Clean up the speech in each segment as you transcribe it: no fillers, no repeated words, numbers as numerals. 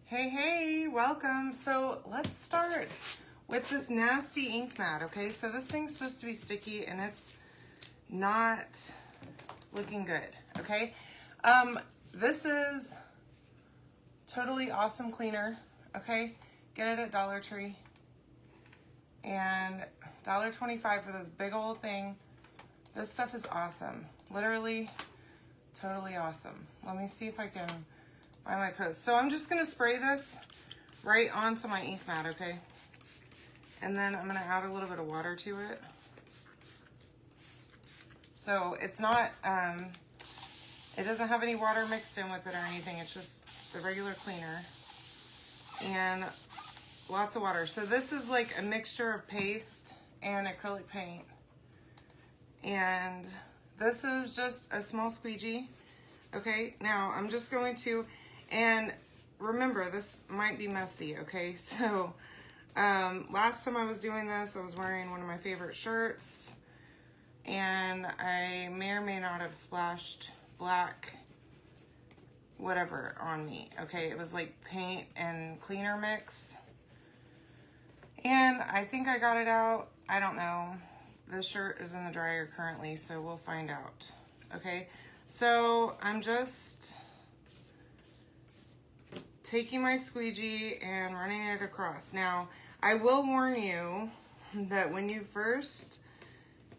Hey, hey, welcome. So let's start with this nasty ink mat, okay? So this thing's supposed to be sticky and it's not looking good, okay? This is Totally Awesome Cleaner, okay? Get it at Dollar Tree. And $1.25 for this big old thing. This stuff is awesome. Literally, totally awesome. Let me see if I can find my post. So I'm just gonna spray this right onto my ink mat, okay? And then I'm gonna add a little bit of water to it. So it's not, it doesn't have any water mixed in with it or anything. It's just the regular cleaner and lots of water. So this is like a mixture of paste and acrylic paint. And this is just a small squeegee. Okay, now I'm just going to, and remember this might be messy, okay? So last time I was doing this, I was wearing one of my favorite shirts and I may or may not have splashed black whatever on me, okay? It was like paint and cleaner mix. And I think I got it out, I don't know. The shirt is in the dryer currently, so we'll find out, okay? So I'm just taking my squeegee and running it across. Now, I will warn you that when you first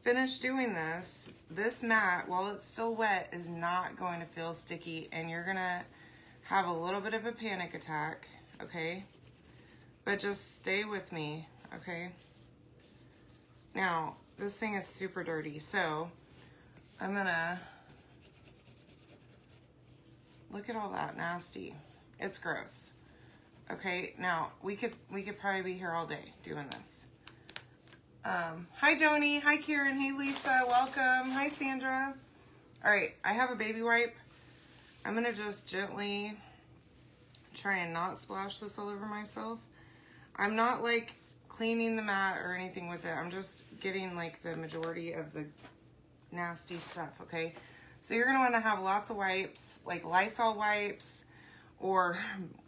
finish doing this, this mat, while it's still wet, is not going to feel sticky and you're gonna have a little bit of a panic attack, okay? But just stay with me, okay? Now, this thing is super dirty, so I'm gonna, look at all that nasty. It's gross. Okay, now we could probably be here all day doing this. Hi Joni, hi Karen, hey Lisa, welcome. Hi Sandra. All right, I have a baby wipe. I'm gonna just gently try and not splash this all over myself. I'm not like cleaning the mat or anything with it. I'm just getting like the majority of the nasty stuff, okay? So you're gonna wanna have lots of wipes, like Lysol wipes or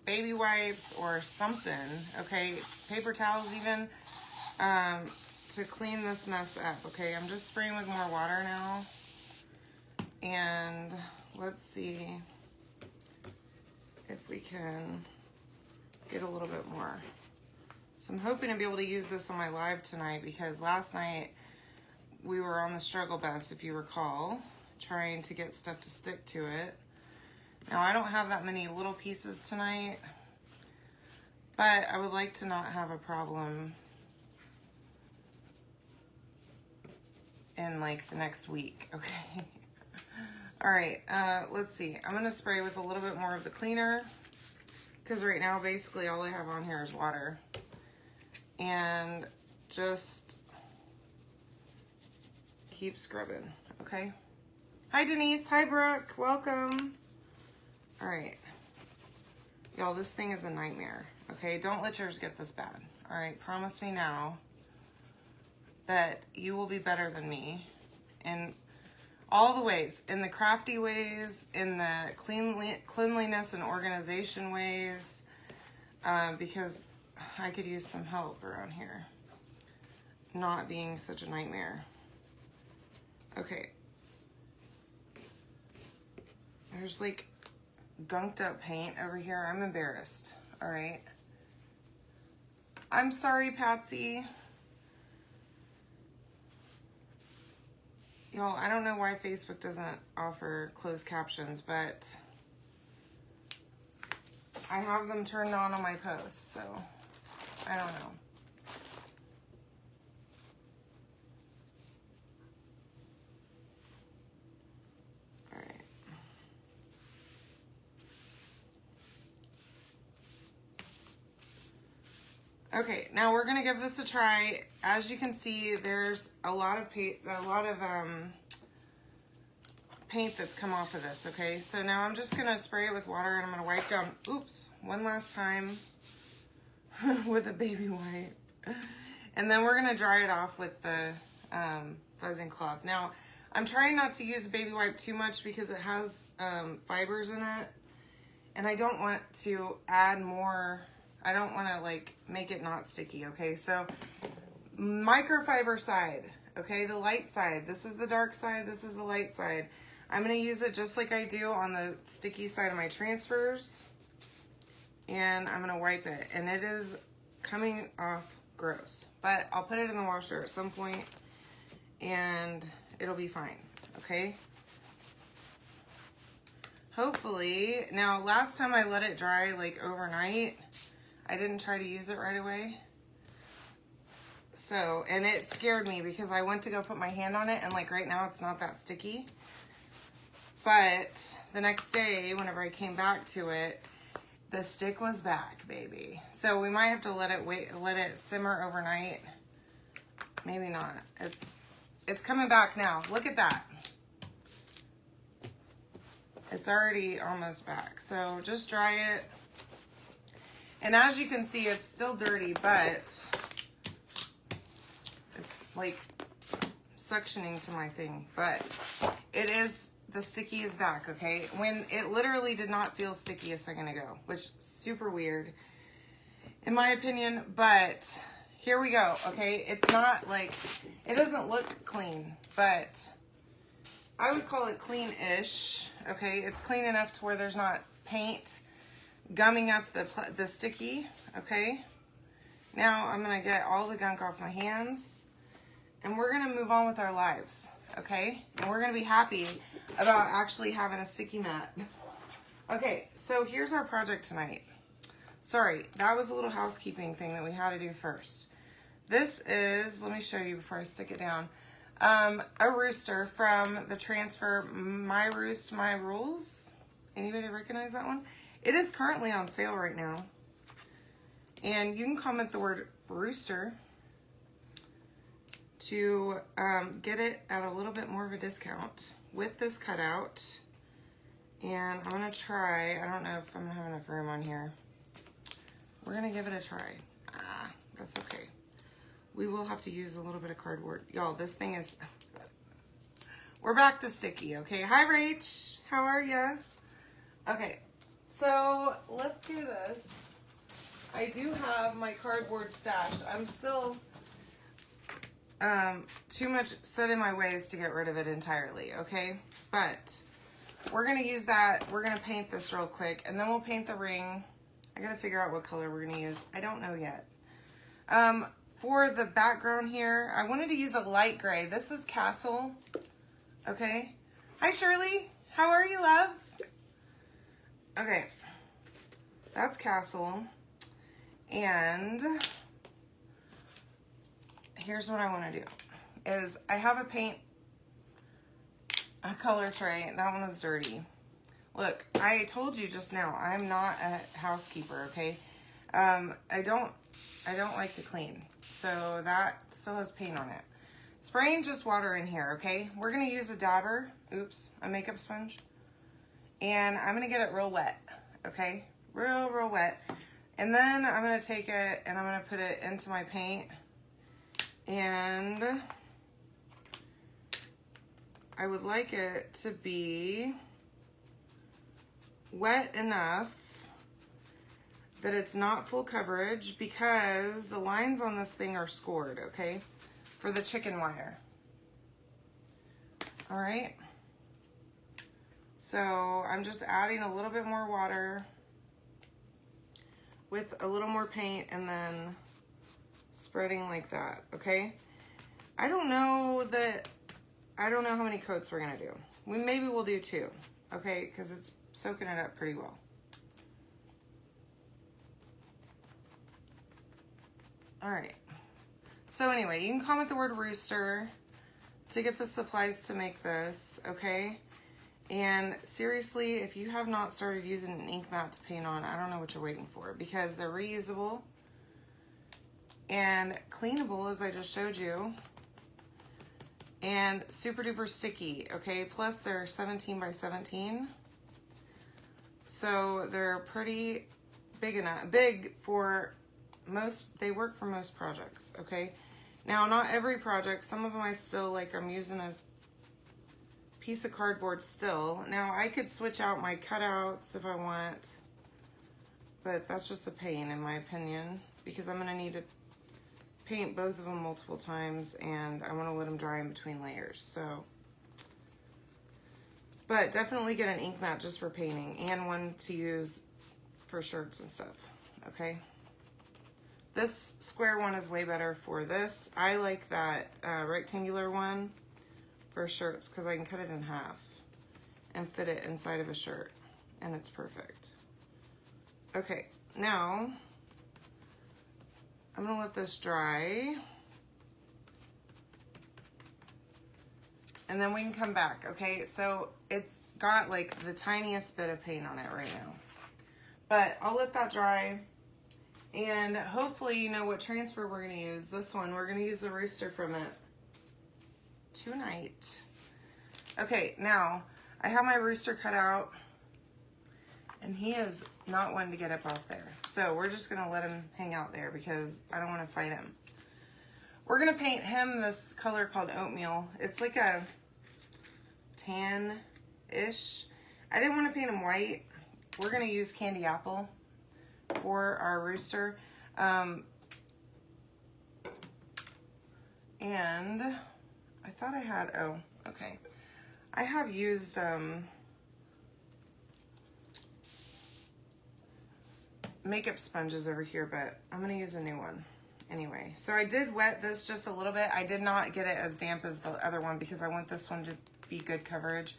baby wipes or something, okay? Paper towels even, to clean this mess up, okay? I'm just spraying with more water now. And let's see if we can get a little bit more. So I'm hoping to be able to use this on my live tonight because last night we were on the struggle bus, if you recall, trying to get stuff to stick to it. Now I don't have that many little pieces tonight, but I would like to not have a problem in like the next week, okay? All right, let's see. I'm gonna spray with a little bit more of the cleaner because right now basically all I have on here is water. And just keep scrubbing, okay? Hi Denise, hi Brooke, welcome. All right, y'all, this thing is a nightmare, okay? Don't let yours get this bad, all right? Promise me now that you will be better than me in all the ways, in the crafty ways, in the cleanliness and organization ways, because I could use some help around here, not being such a nightmare. Okay. There's like gunked up paint over here. I'm embarrassed, all right? I'm sorry, Patsy. Y'all, I don't know why Facebook doesn't offer closed captions, but I have them turned on my posts, so I don't know. All right. Okay, now we're gonna give this a try. As you can see, there's a lot of paint that's come off of this, okay? So now I'm just gonna spray it with water and I'm gonna wipe down, oops, one last time with a baby wipe. And then we're gonna dry it off with the fuzzing cloth. Now, I'm trying not to use the baby wipe too much because it has fibers in it. And I don't want to add more, I don't want to like make it not sticky, okay? So microfiber side, okay, the light side. This is the dark side, this is the light side. I'm going to use it just like I do on the sticky side of my transfers. And I'm going to wipe it. And it is coming off gross. But I'll put it in the washer at some point and it'll be fine, okay? Hopefully, now last time I let it dry like overnight, I didn't try to use it right away. So, and it scared me because I went to go put my hand on it and like right now it's not that sticky. But the next day, whenever I came back to it, the stick was back, baby. So we might have to let it simmer overnight. Maybe not. It's coming back now. Look at that. It's already almost back. So just dry it. And as you can see, it's still dirty, but it's like suctioning to my thing. But it is, the sticky is back, okay? When it literally did not feel sticky a second ago, which is super weird in my opinion, but here we go, okay? It's not like, it doesn't look clean, but I would call it clean-ish, okay? It's clean enough to where there's not paint gumming up the sticky, okay? Now I'm gonna get all the gunk off my hands and we're gonna move on with our lives, okay? And we're gonna be happy about actually having a sticky mat. Okay, so here's our project tonight. Sorry, that was a little housekeeping thing that we had to do first. This is, let me show you before I stick it down, a rooster from the transfer My Roost, My Rules. Anybody recognize that one? It is currently on sale right now. And you can comment the word rooster to get it at a little bit more of a discount with this cutout. And I'm gonna try, I don't know if I'm gonna have enough room on here. We're gonna give it a try. That's okay. We will have to use a little bit of cardboard. Y'all, this thing is, we're back to sticky, okay? Hi, Rach, how are ya? Okay, so let's do this. I do have my cardboard stash. I'm still too much set in my ways to get rid of it entirely, okay? But we're gonna use that. We're gonna paint this real quick and then we'll paint the ring. I gotta figure out what color we're gonna use. I don't know yet. For the background here, I wanted to use a light gray. This is Castle, okay? Hi, Shirley. How are you, love? Okay, that's Castle. And here's what I want to do is I have a color tray. That one was dirty. Look, I told you just now, I'm not a housekeeper, okay? I don't like to clean. So that still has paint on it. Spraying just water in here, okay? We're gonna use a dabber, a makeup sponge. And I'm gonna get it real wet, okay? Real wet. And then I'm gonna take it and I'm gonna put it into my paint. And I would like it to be wet enough that it's not full coverage because the lines on this thing are scored, okay? For the chicken wire. All right. So I'm just adding a little bit more water with a little more paint and then spreading like that, okay? I don't know how many coats we're gonna do. Maybe we'll do 2, okay? Because it's soaking it up pretty well. All right. So anyway, you can comment the word rooster to get the supplies to make this, okay? And seriously, if you have not started using an ink mat to paint on, I don't know what you're waiting for because they're reusable and cleanable, as I just showed you, and super duper sticky, okay? Plus they're 17 by 17. So they're pretty big for most, they work for most projects, okay? Now, not every project, some of them I still, like I'm using a piece of cardboard still. Now, I could switch out my cutouts if I want. but that's just a pain in my opinion, because I'm gonna need to paint both of them multiple times, and I want to let them dry in between layers. So, but definitely get an ink mat just for painting, and one to use for shirts and stuff. Okay, this square one is way better for this. I like that rectangular one for shirts because I can cut it in half and fit it inside of a shirt, and it's perfect. Okay, now I'm gonna let this dry, and then we can come back. Okay, so it's got like the tiniest bit of paint on it right now, but I'll let that dry, and hopefully you know what transfer we're gonna use. This one, we're gonna use the rooster from it tonight. Okay, now I have my rooster cut out, and he is not one to get up off there. So we're just gonna let him hang out there because I don't wanna fight him. We're gonna paint him this color called Oatmeal. It's like a tan-ish. I didn't wanna paint him white. We're gonna use Candy Apple for our rooster. And I thought I had, oh, okay. I have used, makeup sponges over here, but I'm gonna use a new one anyway. So I did wet this just a little bit. I did not get it as damp as the other one because I want this one to be good coverage.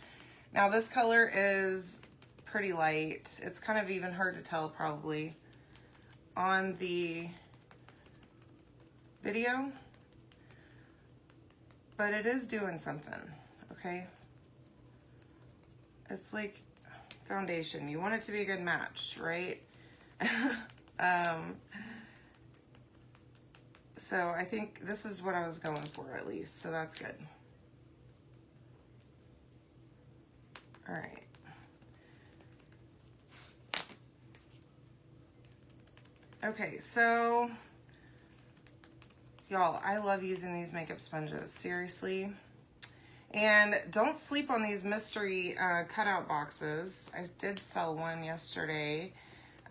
Now this color is pretty light. It's kind of even hard to tell probably on the video, but it is doing something, okay? It's like foundation. You want it to be a good match, right? So I think this is what I was going for at least, so that's good. All right. Okay, so y'all, I love using these makeup sponges, seriously. And don't sleep on these mystery cutout boxes. I did sell one yesterday.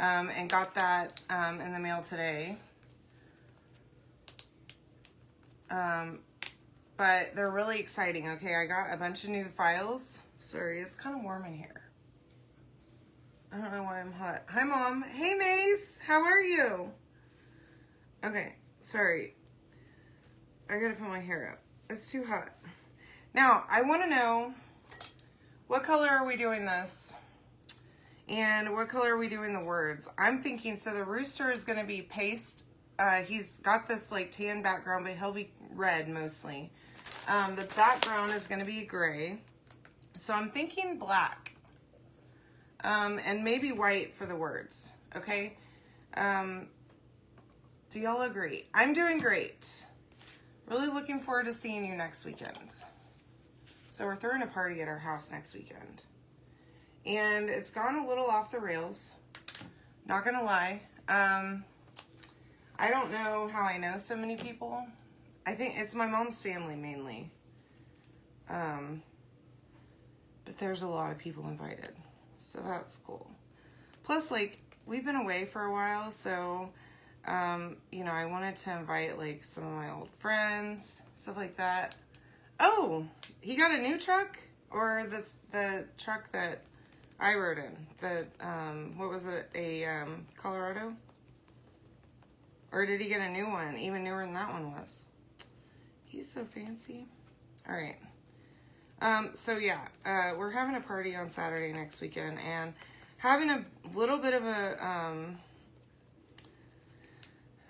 And got that in the mail today. But they're really exciting, okay? I got a bunch of new files. Sorry, it's kind of warm in here. I don't know why I'm hot. Hi, Mom. Hey, Mace. How are you? Okay, sorry. I gotta put my hair up. It's too hot. Now, I want to know, what color are we doing this? And what color are we doing the words? I'm thinking, so the rooster is going to be paste. He's got this like tan background, but he'll be red mostly. The background is going to be gray. So I'm thinking black. And maybe white for the words. Okay? Do y'all agree? I'm doing great. Really looking forward to seeing you next weekend. So we're throwing a party at our house next weekend. And it's gone a little off the rails, not gonna lie. I don't know how I know so many people. I think it's my mom's family mainly. But there's a lot of people invited, so that's cool. Plus, like, we've been away for a while, so, you know, I wanted to invite, like, some of my old friends, stuff like that. Oh, he got a new truck? Or the truck that I rode in, the, what was it, a Colorado? Or did he get a new one, even newer than that one was? He's so fancy. All right. So yeah, we're having a party on Saturday next weekend, and having a little bit of a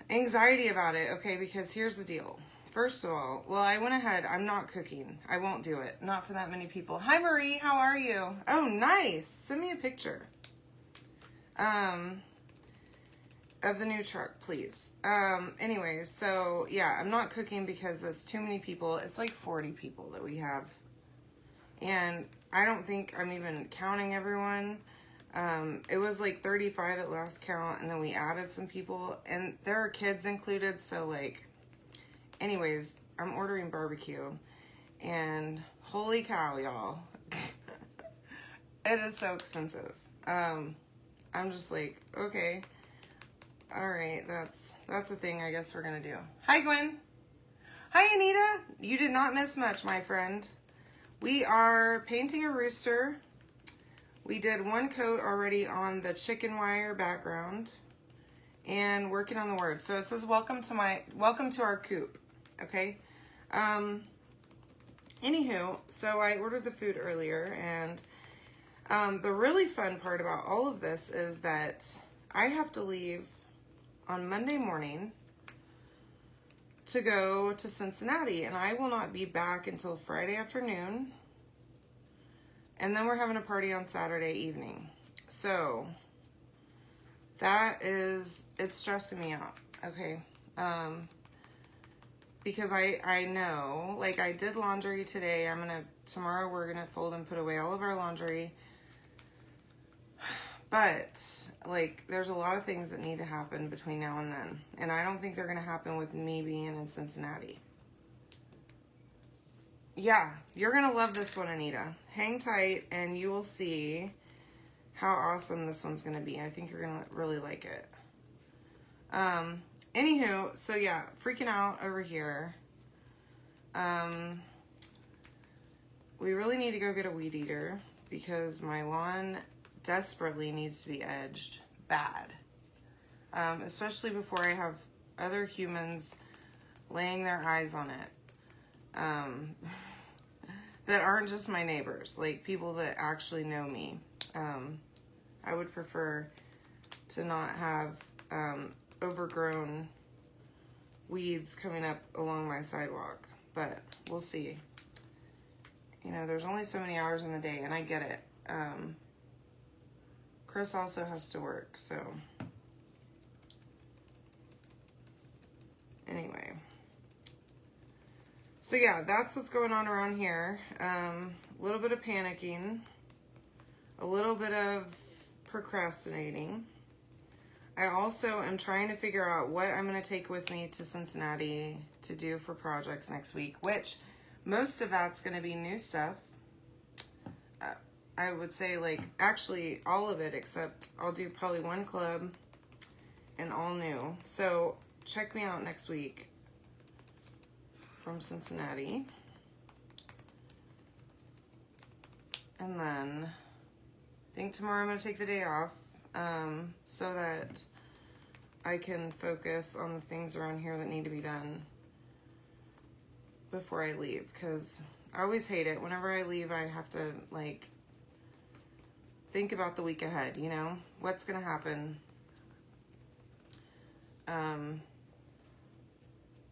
anxiety about it, okay, because here's the deal. First of all, well, I went ahead. I'm not cooking. I won't do it. Not for that many people. Hi, Marie. How are you? Oh, nice. Send me a picture of the new truck, please. Anyways, so, yeah, I'm not cooking because it's too many people. It's like 40 people that we have. And I don't think I'm even counting everyone. It was like 35 at last count, and then we added some people. And there are kids included, so, like... Anyways, I'm ordering barbecue, and holy cow, y'all. It is so expensive. I'm just like, okay. All right, that's a thing I guess we're gonna do. Hi, Gwen. Hi, Anita. You did not miss much, my friend. We are painting a rooster. We did one coat already on the chicken wire background and working on the words. So it says, welcome to our coop. Okay. Anywho, so I ordered the food earlier, and the really fun part about all of this is that I have to leave on Monday morning to go to Cincinnati, and I will not be back until Friday afternoon. And then we're having a party on Saturday evening. So it's stressing me out, okay? Because I know, like, I did laundry today. Tomorrow we're gonna fold and put away all of our laundry. But, like, there's a lot of things that need to happen between now and then. And I don't think they're gonna happen with me being in Cincinnati. Yeah, you're gonna love this one, Anita. Hang tight and you will see how awesome this one's gonna be. I think you're gonna really like it. Anywho, so yeah, freaking out over here. We really need to go get a weed eater because my lawn desperately needs to be edged bad. Especially before I have other humans laying their eyes on it. That aren't just my neighbors, like people that actually know me. I would prefer to not have overgrown weeds coming up along my sidewalk, but we'll see. You know, there's only so many hours in the day, and I get it. Chris also has to work, so anyway. So yeah, that's what's going on around here. A little bit of panicking, a little bit of procrastinating. I also am trying to figure out what I'm going to take with me to Cincinnati to do for projects next week, which most of that's going to be new stuff. I would say, like, actually all of it, except I'll do probably one club and all new. So check me out next week from Cincinnati. And then I think tomorrow I'm going to take the day off so that I can focus on the things around here that need to be done before I leave, because I always hate it. Whenever I leave, I have to, like, think about the week ahead, you know? What's going to happen?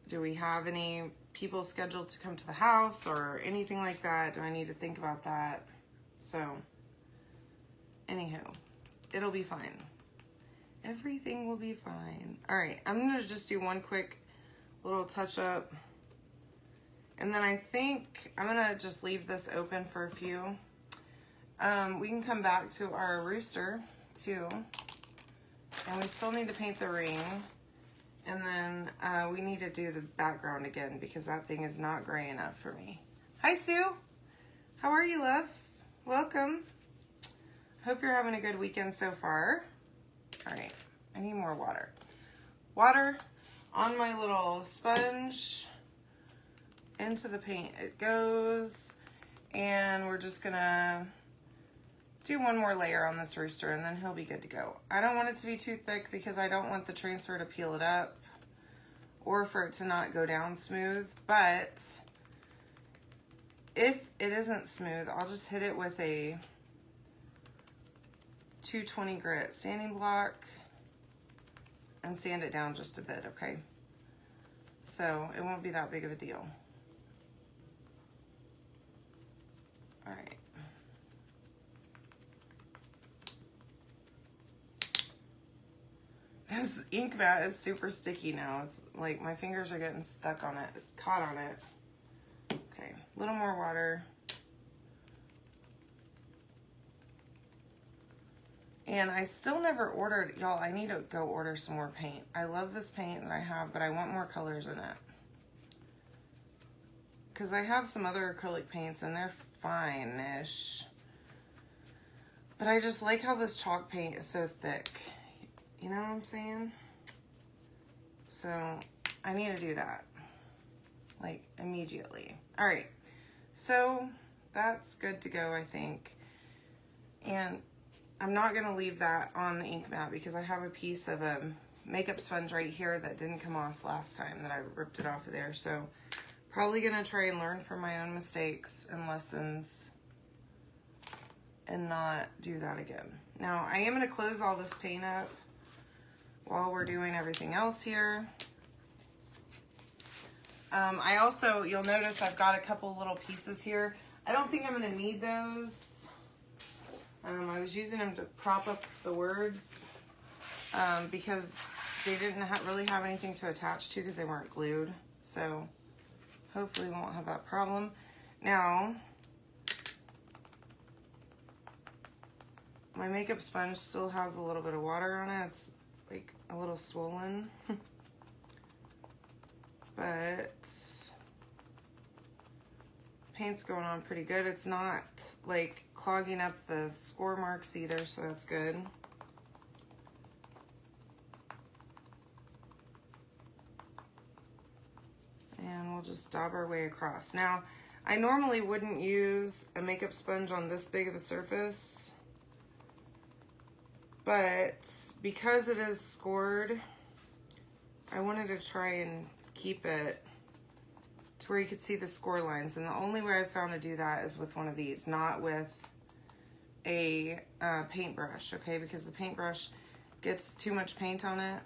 Do we have any people scheduled to come to the house or anything like that? Do I need to think about that? So, anywho, it'll be fine. Everything will be fine. All right, I'm going to just do one quick little touch up. And then I think I'm going to just leave this open for a few. We can come back to our rooster too. And we still need to paint the ring. And then we need to do the background again because that thing is not gray enough for me. Hi, Sue. How are you, love? Welcome. Hope you're having a good weekend so far. All right, I need more water. Water on my little sponge. Into the paint it goes. And we're just gonna do one more layer on this rooster and then he'll be good to go. I don't want it to be too thick because I don't want the transfer to peel it up or for it to not go down smooth, but if it isn't smooth, I'll just hit it with a 220 grit sanding block and sand it down just a bit, okay? So it won't be that big of a deal. All right. This ink mat is super sticky now. It's like my fingers are getting stuck on it. It's caught on it. Okay, a little more water. And I still never ordered, y'all, I need to go order some more paint. I love this paint that I have, but I want more colors in it. Because I have some other acrylic paints and they're fine-ish. But I just like how this chalk paint is so thick. You know what I'm saying? So I need to do that, like, immediately. All right, so that's good to go, I think. And I'm not gonna leave that on the ink mat because I have a piece of a makeup sponge right here that didn't come off last time that I ripped it off of there. So probably gonna try and learn from my own mistakes and lessons and not do that again. Now I am gonna close all this paint up while we're doing everything else here. I also, you'll notice I've got a couple little pieces here. I don't think I'm gonna need those. I was using them to prop up the words because they didn't really have anything to attach to because they weren't glued. So hopefully we won't have that problem. Now, my makeup sponge still has a little bit of water on it. It's like a little swollen. But paint's going on pretty good. It's not like clogging up the score marks either, so that's good. And we'll just dab our way across. Now, I normally wouldn't use a makeup sponge on this big of a surface, but because it is scored, I wanted to try and keep it to where you could see the score lines. And the only way I've found to do that is with one of these, not with a paintbrush, okay? Because the paintbrush gets too much paint on it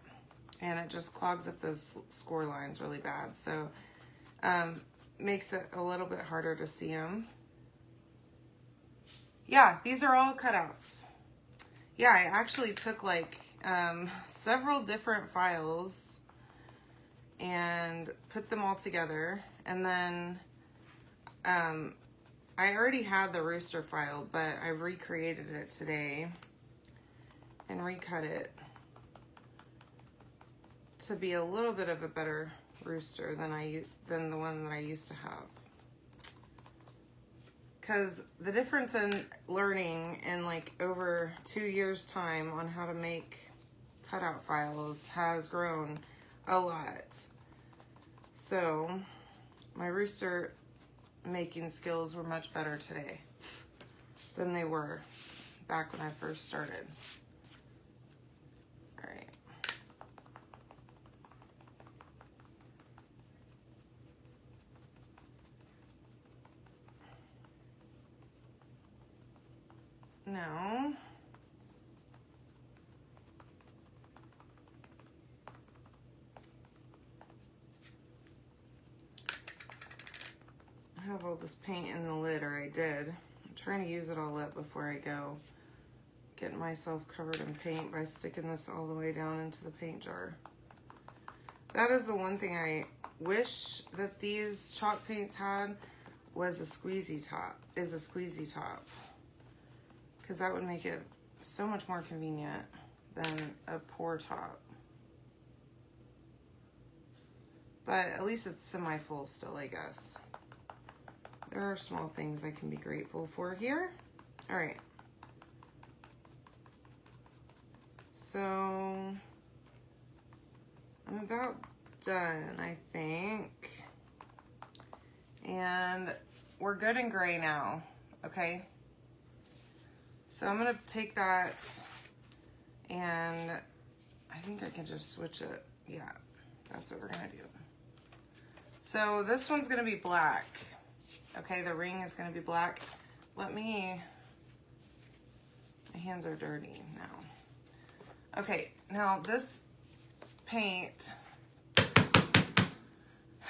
and it just clogs up those score lines really bad. So makes it a little bit harder to see them. Yeah, these are all cutouts. Yeah, I actually took like several different files and put them all together, and then I already had the Rooster file, but I recreated it today and recut it to be a little bit of a better Rooster than the one that I used to have. Because the difference in learning in like over 2 years time on how to make cutout files has grown a lot. So my Rooster making skills were much better today than they were back when I first started. All right. Now, I have all this paint in the lid, or I did. I'm trying to use it all up before I go. Getting myself covered in paint by sticking this all the way down into the paint jar. That is the one thing I wish that these chalk paints had, was a squeezy top, because that would make it so much more convenient than a pour top. But at least it's semi-full still, I guess. There are small things I can be grateful for here. All right. So I'm about done, I think. And we're good in gray now, okay? So I'm gonna take that, and I think I can just switch it. Yeah, that's what we're gonna do. So this one's gonna be black. Okay, the ring is gonna be black. My hands are dirty now. Okay, now this paint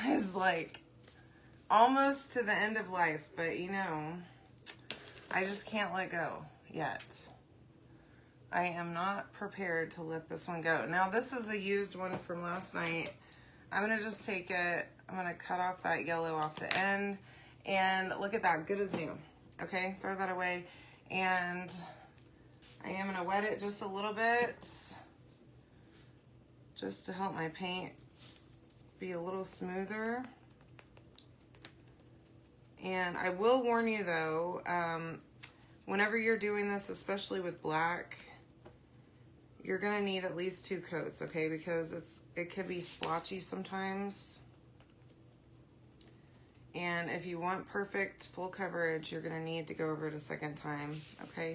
is like almost to the end of life, but you know, I just can't let go yet. I am not prepared to let this one go. Now this is a used one from last night. I'm gonna just take it, I'm gonna cut off that yellow off the end, and look at that, good as new. Okay, throw that away. And I am gonna wet it just a little bit, just to help my paint be a little smoother. And I will warn you though, whenever you're doing this, especially with black, you're gonna need at least 2 coats, okay? Because it could be splotchy sometimes. And if you want perfect full coverage, you're gonna need to go over it a second time, okay?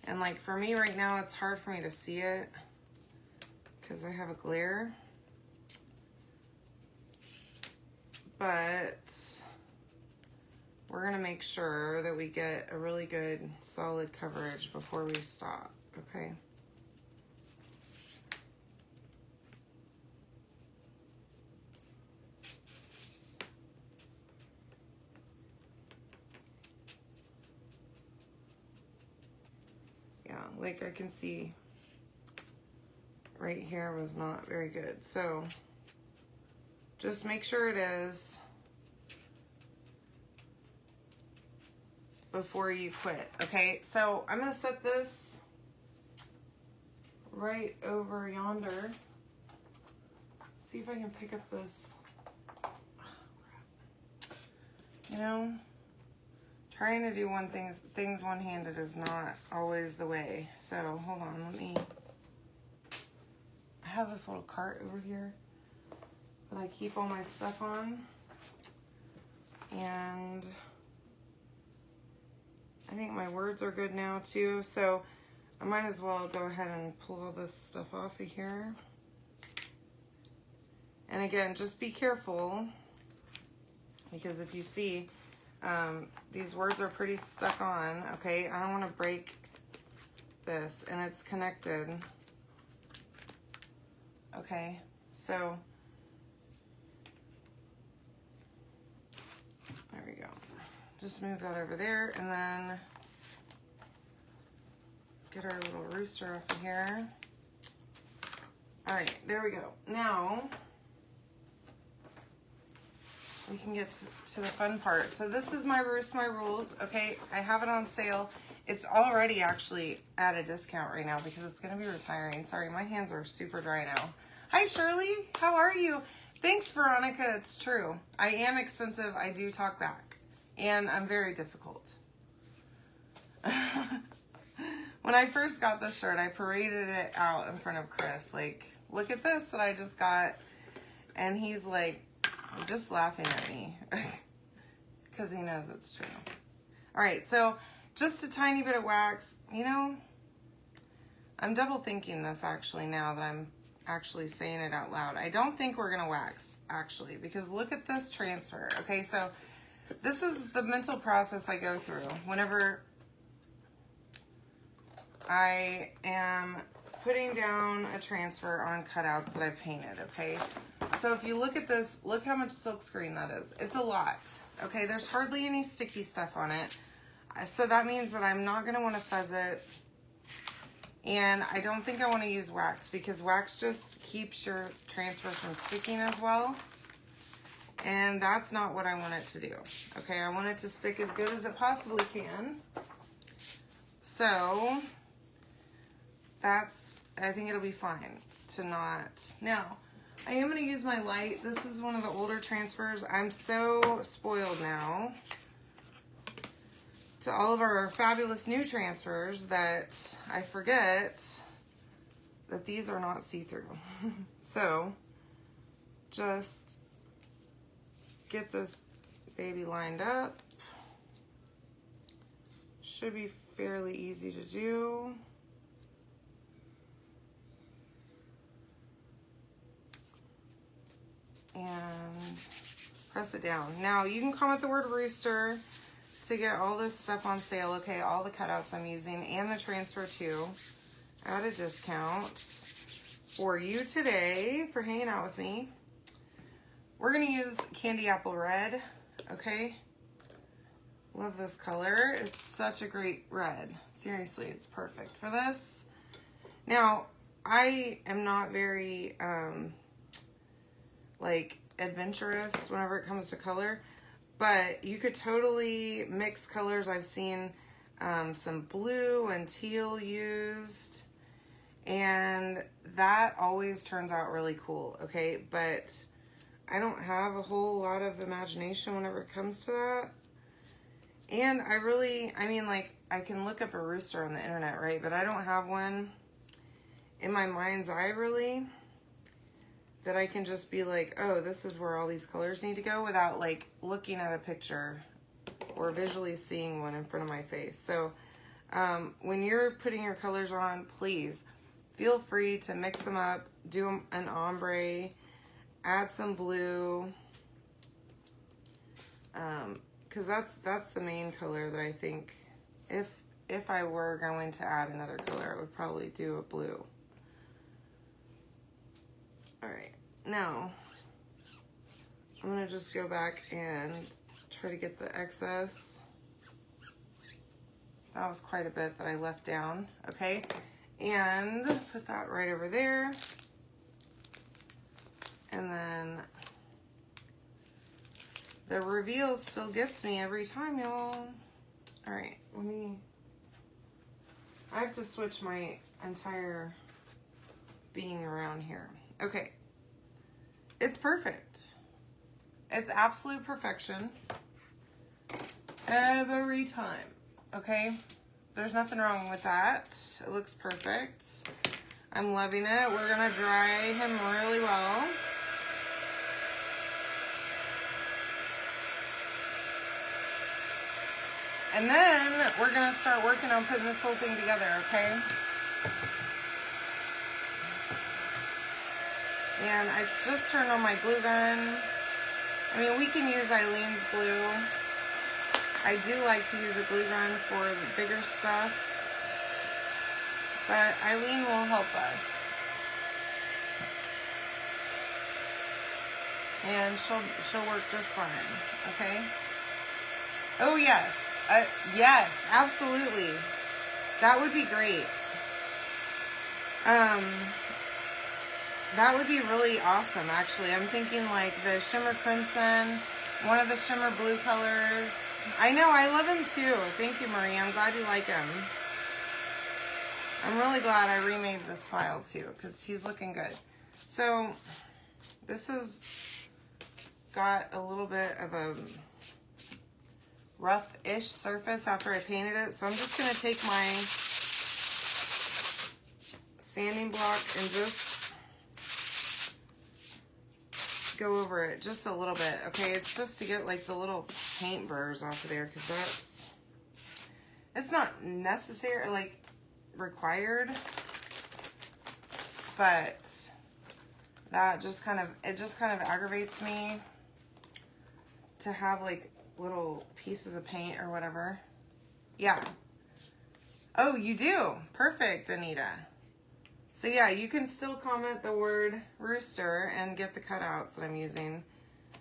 And like for me right now, it's hard for me to see it because I have a glare. But we're gonna make sure that we get a really good solid coverage before we stop, okay? Yeah, like I can see right here was not very good. So just make sure it is before you quit, okay? So I'm gonna set this right over yonder. See if I can pick up this. You know, trying to do things one-handed is not always the way. So hold on, I have this little cart over here that I keep all my stuff on. And I think my words are good now too. So I might as well go ahead and pull all this stuff off of here. And again, just be careful, because if you see, these words are pretty stuck on, okay? I don't want to break this, and it's connected. Okay, so there we go. Just move that over there, and then get our little rooster off of here. All right, there we go. Now we can get to the fun part. So this is my Roost My Rules, okay? I have it on sale. It's already actually at a discount right now because it's gonna be retiring. Sorry, my hands are super dry now. Hi, Shirley, how are you? Thanks, Veronica, it's true. I am expensive, I do talk back, and I'm very difficult. When I first got this shirt, I paraded it out in front of Chris, like, look at this that I just got, and he's like, just laughing at me because he knows it's true. All right, so just a tiny bit of wax. You know, I'm double thinking this actually now that I'm actually saying it out loud. I don't think we're gonna wax actually, because look at this transfer. Okay, so this is the mental process I go through whenever I am putting down a transfer on cutouts that I've painted, okay? So if you look at this, look how much silk screen that is. It's a lot, okay? There's hardly any sticky stuff on it. So that means that I'm not gonna wanna fuzz it. And I don't think I wanna use wax because wax just keeps your transfer from sticking as well. And that's not what I want it to do, okay? I want it to stick as good as it possibly can. So I think it'll be fine to not. Now, I am gonna use my light. This is one of the older transfers. I'm so spoiled now to all of our fabulous new transfers that I forget that these are not see-through. So, just get this baby lined up. Should be fairly easy to do. And press it down. Now you can comment the word rooster to get all this stuff on sale, okay? All the cutouts I'm using and the transfer too at a discount for you today for hanging out with me. We're gonna use Candy Apple Red, okay? Love this color. It's such a great red. Seriously, it's perfect for this. Now, I am not very like adventurous whenever it comes to color, but you could totally mix colors. I've seen some blue and teal used, and that always turns out really cool, okay? But I don't have a whole lot of imagination whenever it comes to that. And I mean, like, I can look up a rooster on the internet, right? But I don't have one. in my mind's eye, really, that I can just be like, oh, this is where all these colors need to go without like looking at a picture or visually seeing one in front of my face. So when you're putting your colors on, please feel free to mix them up, do an ombre, add some blue, because that's the main color that I think, if I were going to add another color, I would probably do a blue. All right, now I'm gonna just go back and try to get the excess. That was quite a bit that I left down, okay? And put that right over there. And then the reveal still gets me every time, y'all. All right, I have to switch my entire being around here. Okay, it's perfect. It's absolute perfection every time, okay? There's nothing wrong with that. It looks perfect. I'm loving it. We're gonna dry him really well. And then we're gonna start working on putting this whole thing together, okay? And I just turned on my glue gun. I mean, we can use Eileen's glue. I do like to use a glue gun for the bigger stuff, but Eileen will help us. And she'll work just fine, okay? Oh yes, yes, absolutely. That would be great. That would be really awesome, actually. I'm thinking like the shimmer crimson, one of the shimmer blue colors. I know, I love him too. Thank you, Marie. I'm glad you like him. I'm really glad I remade this file too, because he's looking good. So this has got a little bit of a rough-ish surface after I painted it. So I'm just going to take my sanding block and just go over it just a little bit, okay? It's just to get like the little paint burrs off of there, because it's not necessary, like required, but that just kind of, it just kind of aggravates me to have like little pieces of paint or whatever. Yeah. Oh, you do? Perfect, Anita. So yeah, you can still comment the word rooster and get the cutouts that I'm using.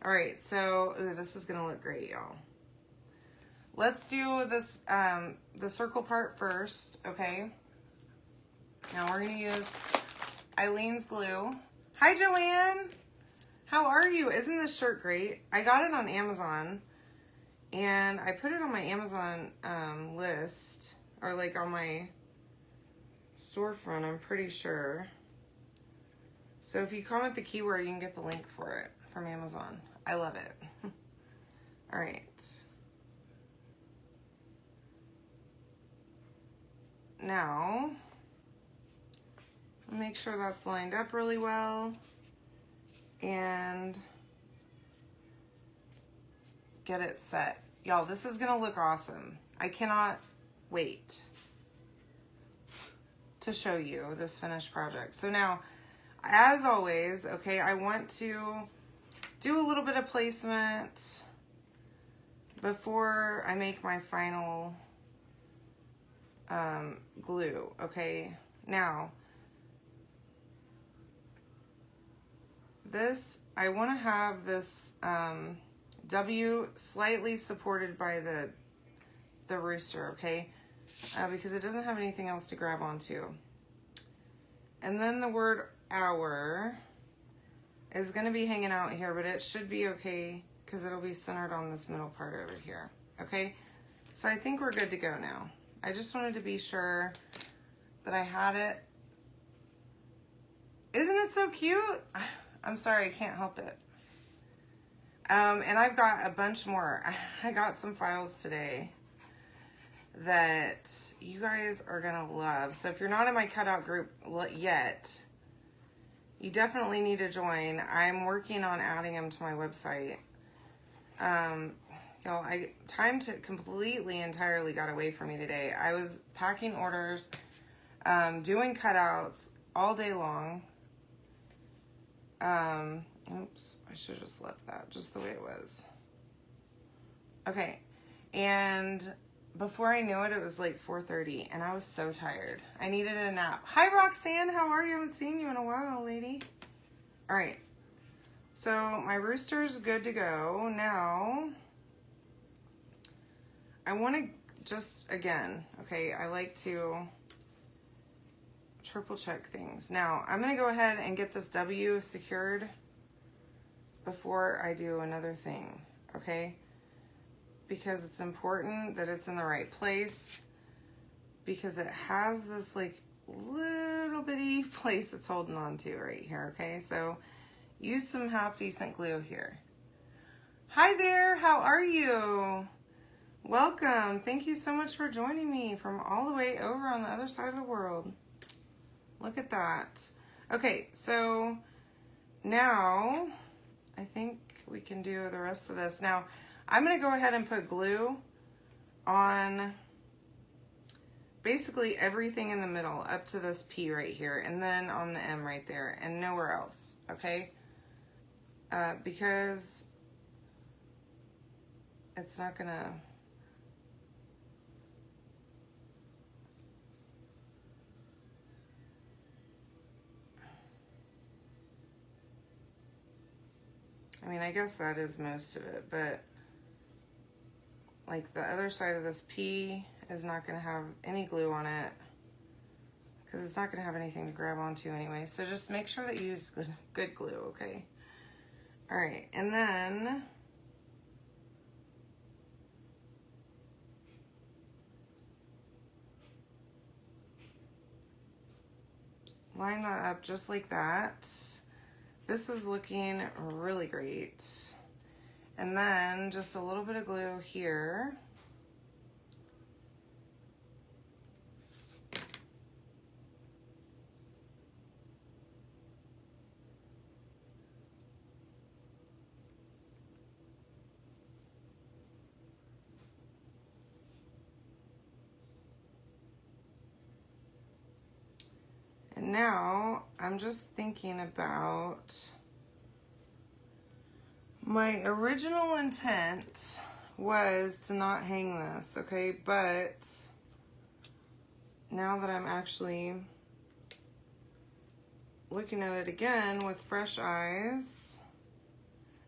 All right, so ooh, this is gonna look great, y'all. Let's do this, the circle part first, okay? Now we're gonna use Eileen's glue. Hi, Joanne. How are you? Isn't this shirt great? I got it on Amazon, and I put it on my Amazon list, or like on my storefront, I'm pretty sure. So if you comment the keyword, you can get the link for it from Amazon. I love it. All right. Now, make sure that's lined up really well and get it set. Y'all, this is gonna look awesome. I cannot wait to show you this finished project. So now, as always, okay, I want to do a little bit of placement before I make my final glue, okay? Now, this, I want to have this W slightly supported by the rooster, okay? Because it doesn't have anything else to grab onto. And then the word hour is going to be hanging out here, but it should be okay because it'll be centered on this middle part over here, okay? So I think we're good to go now. I just wanted to be sure that I had it. Isn't it so cute? I'm sorry, I can't help it. And I've got a bunch more. I got some files today that you guys are gonna love. So if you're not in my cutout group yet, you definitely need to join. I'm working on adding them to my website. Y'all, time to completely, entirely got away from me today. I was packing orders, doing cutouts all day long. Oops, I should have just left that just the way it was. Okay, and before I knew it, it was like 4:30, and I was so tired. I needed a nap. Hi, Roxanne. How are you? I haven't seen you in a while, lady. All right. So my rooster's good to go. Now, I want to just, again, okay, I like to triple check things. Now, I'm going to go ahead and get this W secured before I do another thing, okay? Because it's important that it's in the right place, because it has this like little bitty place it's holding on to right here, okay? So use some half decent glue here. Hi there, how are you? Welcome. Thank you so much for joining me from all the way over on the other side of the world. Look at that. Okay, so now I think we can do the rest of this. Now, I'm going to go ahead and put glue on basically everything in the middle up to this P right here, and then on the M right there, and nowhere else, okay? Because it's not going to... I mean, I guess that is most of it, but like the other side of this P is not going to have any glue on it because it's not going to have anything to grab onto anyway. So just make sure that you use good glue, okay? All right, and then line that up just like that. This is looking really great. And then just a little bit of glue here. And now I'm just thinking about my original intent was to not hang this, okay? But now that I'm actually looking at it again with fresh eyes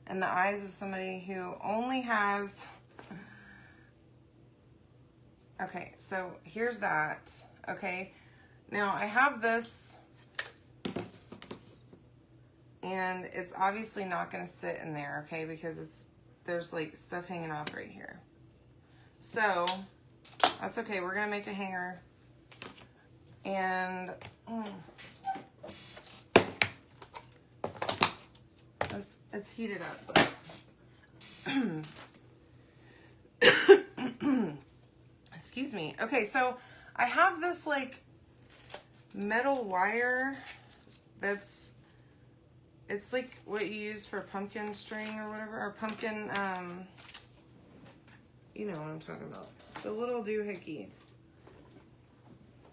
and the eyes of somebody who only has, okay, so here's that, okay? Now I have this, and it's obviously not going to sit in there, okay, because there's like stuff hanging off right here. So that's okay. We're going to make a hanger, and it's heated up. Excuse me. Okay, so I have this like metal wire it's like what you use for pumpkin string or whatever, or pumpkin, you know what I'm talking about. The little doohickey.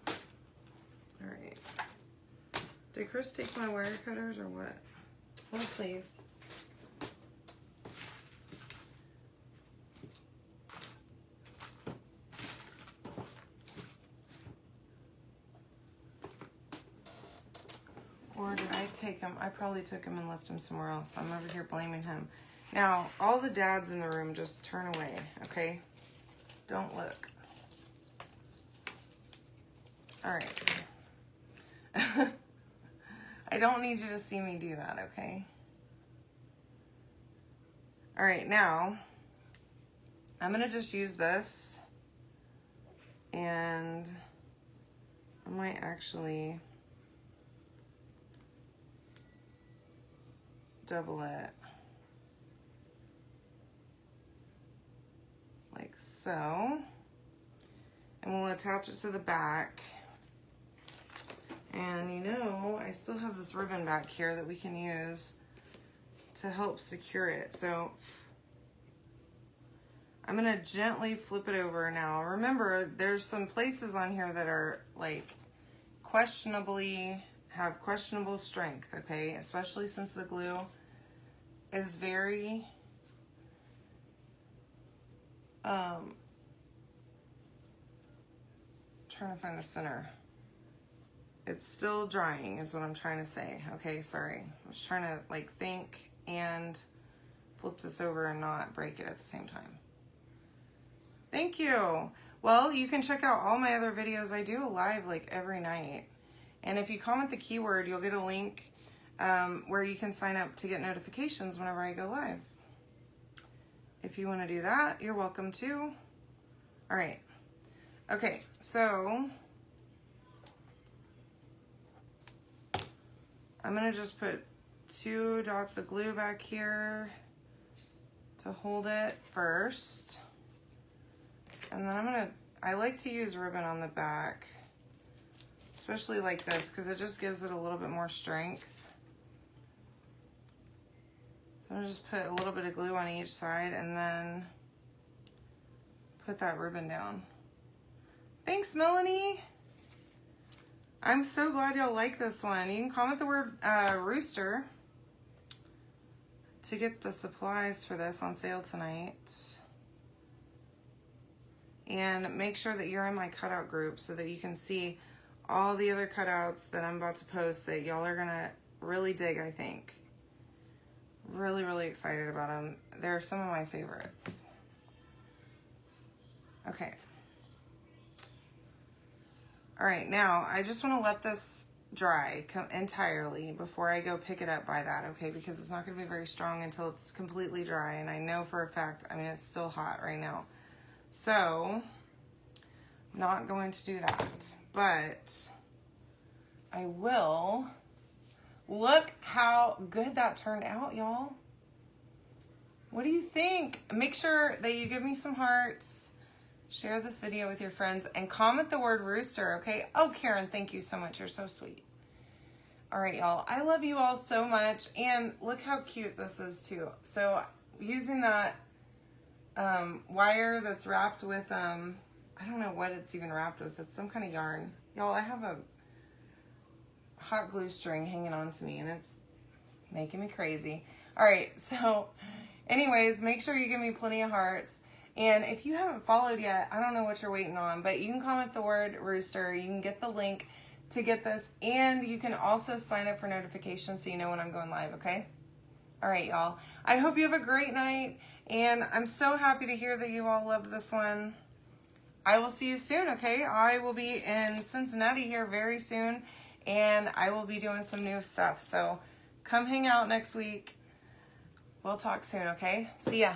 All right. Did Chris take my wire cutters or what? Oh, please. Or did I take him? I probably took him and left him somewhere else. I'm over here blaming him. Now, all the dads in the room, just turn away, okay? Don't look. All right. I don't need you to see me do that, okay? All right, now, I'm gonna just use this, and I might actually double it like so, And we'll attach it to the back. And you know, I still have this ribbon back here that we can use to help secure it. So I'm gonna gently flip it over now. Remember, there's some places on here that are like have questionable strength, okay? Especially since the glue is very, trying to find the center. It's still drying is what I'm trying to say. Okay, sorry. I was trying to like think and flip this over and not break it at the same time. Thank you. Well, you can check out all my other videos. I do a live like every night. And if you comment the keyword, you'll get a link where you can sign up to get notifications whenever I go live. If you want to do that, you're welcome to. All right. Okay, so I'm going to just put 2 dots of glue back here to hold it first. And then I like to use ribbon on the back, especially like this, because it just gives it a little bit more strength. So I'm just put a little bit of glue on each side and then put that ribbon down. Thanks, Melanie. I'm so glad y'all like this one. You can comment the word rooster to get the supplies for this on sale tonight. And make sure that you're in my cutout group so that you can see all the other cutouts that I'm about to post that y'all are gonna really dig, I think. Really, really excited about them. They're some of my favorites. Okay. All right, now I just want to let this dry entirely before I go pick it up by that, okay? Because it's not going to be very strong until it's completely dry, and I know for a fact, I mean, it's still hot right now. So, not going to do that, but I will. Look how good that turned out, y'all. What do you think? Make sure that you give me some hearts. Share this video with your friends and comment the word rooster, okay? Oh, Karen, thank you so much. You're so sweet. All right, y'all. I love you all so much. And look how cute this is, too. So using that wire that's wrapped with, I don't know what it's even wrapped with. It's some kind of yarn. Y'all, I have a hot glue string hanging on to me, and it's making me crazy. All right, so anyways, make sure you give me plenty of hearts. And if you haven't followed yet, I don't know what you're waiting on, but you can comment the word rooster. You can get the link to get this, and you can also sign up for notifications so you know when I'm going live, okay? All right, y'all. I hope you have a great night, and I'm so happy to hear that you all loved this one. I will see you soon, okay? I will be in Cincinnati here very soon, and I will be doing some new stuff. So come hang out next week. We'll talk soon, okay? See ya.